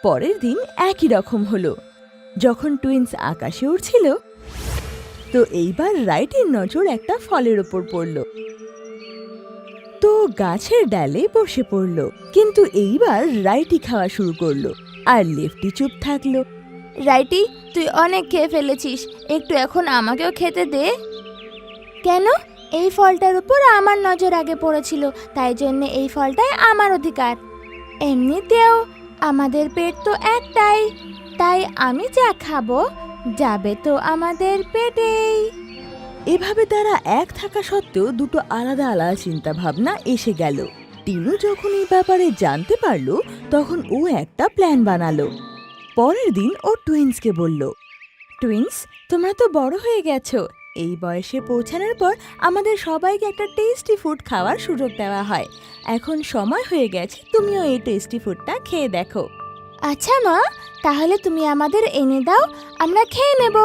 পরের দিন একই রকম হলো। যখন টুইন্স আকাশে উড়ছিল, তো এইবার রাইটের নজর একটা ফলের ওপর পড়ল। তো গাছের ডালে বসে পড়ল, কিন্তু এইবার রাইটি খাওয়া শুরু করলো, আর লেফটি চুপ থাকলো। রাইটি, তুই অনেক খেয়ে ফেলেছিস, একটু এখন আমাকেও খেতে দে। কেন? এই ফলটার উপর আমার নজর আগে পড়েছিল, তাই জন্য এই ফলটাই আমার অধিকার। এমনিতেও আমাদের পেট তো একটাই, তাই আমি যা খাবো যাবে তো আমাদের পেটেই। এভাবে তারা এক থাকা সত্ত্বেও দুটো আলাদা আলাদা চিন্তা ভাবনা এসে গেল। টিনু যখন এই ব্যাপারে জানতে পারলো, তখন ও একটা প্ল্যান বানালো। পরের দিন ও টুইন্সকে বলল, টুইন্স, তোমরা তো বড় হয়ে গেছো। এই বয়সে পৌঁছানোর পর আমাদের সবাইকে একটা টেস্টি ফুড খাওয়ার সুযোগ দেওয়া হয়। এখন সময় হয়ে গেছে তুমিও এই টেস্টি ফুডটা খেয়ে দেখো। আচ্ছা মা, তাহলে তুমি আমাদের এনে দাও, আমরা খেয়ে নেব।